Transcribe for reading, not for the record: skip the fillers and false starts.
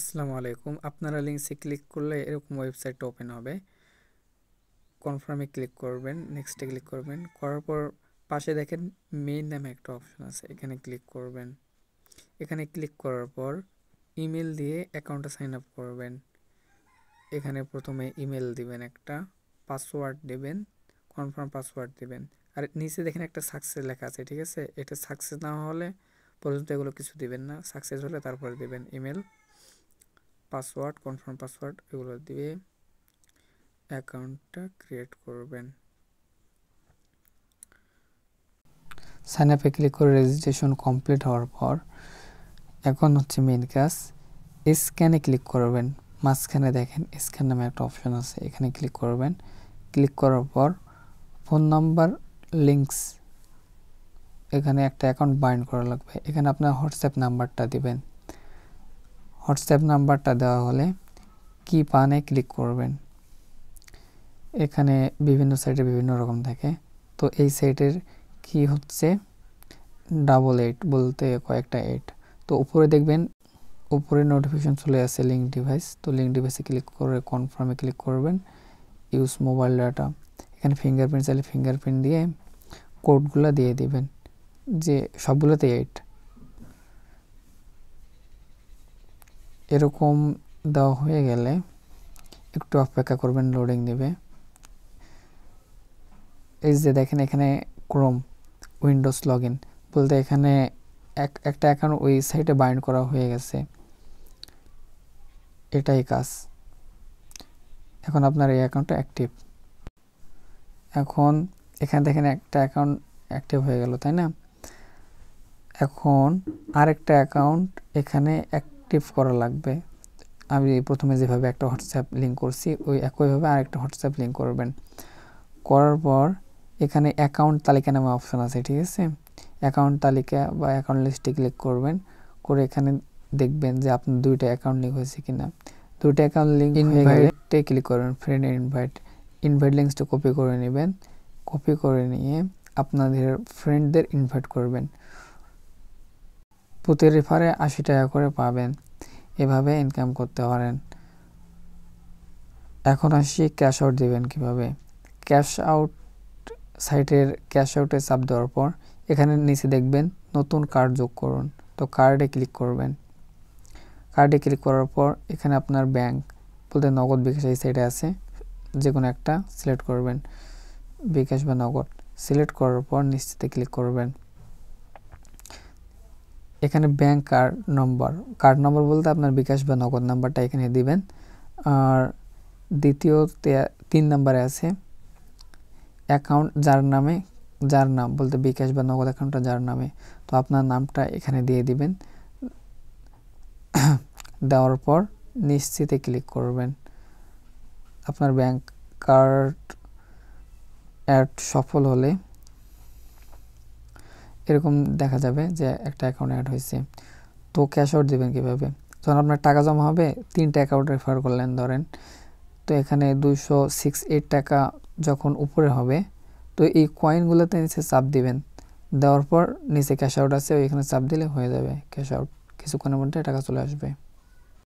আসসালামু আলাইকুম। আপনারা লিঙ্কসে ক্লিক করলে এরকম ওয়েবসাইট ওপেন হবে। কনফার্মে ক্লিক করবেন, নেক্সটে ক্লিক করবেন, করার পর পাশে দেখেন মেইন নামে একটা অপশন আছে, এখানে ক্লিক করবেন। এখানে ক্লিক করার পর ইমেল দিয়ে অ্যাকাউন্টে সাইন আপ করবেন। এখানে প্রথমে ইমেল দিবেন, একটা পাসওয়ার্ড দেবেন, কনফার্ম পাসওয়ার্ড দিবেন। আর নিচে দেখেন একটা সাকসেস লেখা আছে, ঠিক আছে? এটা সাকসেস না হলে পর্যন্ত এগুলো কিছু দিবেন না, সাকসেস হলে তারপরে দিবেন ইমেল, পাসওয়ার্ড, কনফার্ম পাসওয়ার্ড এগুলো দিয়ে অ্যাকাউন্টটা ক্রিয়েট করবেন। সাইন আপে ক্লিক করে রেজিস্ট্রেশন কমপ্লিট হওয়ার পর এখন হচ্ছে মেইন কাজ, স্ক্যানে ক্লিক করবেন। মাঝখানে দেখেন স্ক্যান নামে একটা অপশন আছে, এখানে ক্লিক করবেন। ক্লিক করার পর ফোন নাম্বার লিঙ্কস, এখানে একটা অ্যাকাউন্ট বাইন্ড করা লাগবে। এখানে আপনার হোয়াটসঅ্যাপ নাম্বারটা দিবেন। হোয়াটসঅ্যাপ নাম্বারটা দেওয়া হলে কি পানে ক্লিক করবেন। এখানে বিভিন্ন সাইটে বিভিন্ন রকম থাকে, তো এই সাইটের কি হচ্ছে 88 বলতে কয়েকটা 8। তো উপরে দেখবেন উপরে নোটিফিকেশন চলে আসে লিঙ্ক ডিভাইস, তো লিঙ্ক ডিভাইসে ক্লিক করে কনফার্মে ক্লিক করবেন। ইউজ মোবাইল ডাটা, এখানে ফিঙ্গারপ্রিন্ট চাইলে ফিঙ্গারপ্রিন্ট দিয়ে কোডগুলো দিয়ে দিবেন, যে সবগুলোতে 8 এরকম দেওয়া হয়ে গেলে একটু অপেক্ষা করবেন, লোডিং নেবে। এই যে দেখেন এখানে ক্রোম উইন্ডোজ লগ ইন বলতে এখানে একটা অ্যাকাউন্ট ওই সাইটে বাইন্ড করা হয়ে গেছে, এটাই কাজ। এখন আপনার এই অ্যাকাউন্টটা অ্যাক্টিভ। এখন এখানে দেখেন একটা অ্যাকাউন্ট অ্যাক্টিভ হয়ে গেল, তাই না? এখন আরেকটা অ্যাকাউন্ট এখানে অ্যাক্টিভ করা লাগবে। আমি প্রথমে যেভাবে একটা হোয়াটসঅ্যাপ লিঙ্ক করছি ওই একইভাবে আরেকটা হোয়াটসঅ্যাপ লিঙ্ক করবেন। করার পর এখানে অ্যাকাউন্ট তালিকা নামে অপশন আছে, ঠিক আছে? অ্যাকাউন্ট তালিকা বা অ্যাকাউন্ট লিস্টে ক্লিক করবেন, করে এখানে দেখবেন যে আপনার দুইটা অ্যাকাউন্ট লিঙ্ক হয়েছে কিনা। দুইটা অ্যাকাউন্ট লিঙ্ক হয়ে গেলে ক্লিক করবেন, ফ্রেন্ড ইনভাইট লিঙ্কসটা কপি করে নেবেন। কপি করে নিয়ে আপনাদের ফ্রেন্ডদের ইনভাইট করবেন। প্রতি রেফারে 80 টাকা করে পাবেন। এভাবে ইনকাম করতে পারেন। এখন আসি ক্যাশ আউট দেবেন কিভাবে। ক্যাশ আউট সাইটের ক্যাশ আউটে চাপ দেওয়ার পর এখানে নিচে দেখবেন নতুন কার্ড যোগ করুন, তো কার্ডে ক্লিক করবেন। কার্ডে ক্লিক করার পর এখানে আপনার ব্যাংক বলতে নগদ, বিকাশ এই সাইডে আছে, যে কোনো একটা সিলেক্ট করবেন, বিকাশ বা নগদ। সিলেক্ট করার পর নিশ্চিতে ক্লিক করবেন। এখানে ব্যাংক কার্ড নম্বর বলতে আপনার বিকাশ বা নগদ নাম্বারটা এখানে দিবেন। আর দ্বিতীয় 3 নম্বরে আছে অ্যাকাউন্ট যার নাম বলতে বিকাশ বা নগদ অ্যাকাউন্টটা যার নামে, তো আপনার নামটা এখানে দিয়ে দিবেন। দেওয়ার পর নিশ্চিতে ক্লিক করবেন। আপনার ব্যাংক কার্ড অ্যাড সফল হলে এরকম দেখা যাবে যে একটা অ্যাকাউন্ট অ্যাড হয়েছে। তো ক্যাশ আউট দেবেন কীভাবে, যখন আপনার টাকা জমা হবে 3টা অ্যাকাউন্ট রেফার করলেন ধরেন, তো এখানে 268 টাকা যখন উপরে হবে তো এই কয়েনগুলোতে নিচে চাপ দিবেন। দেওয়ার পর নিচে ক্যাশ আউট আছে, ওইখানে চাপ দিলে হয়ে যাবে ক্যাশ আউট, কিছুক্ষণের মধ্যে টাকা চলে আসবে।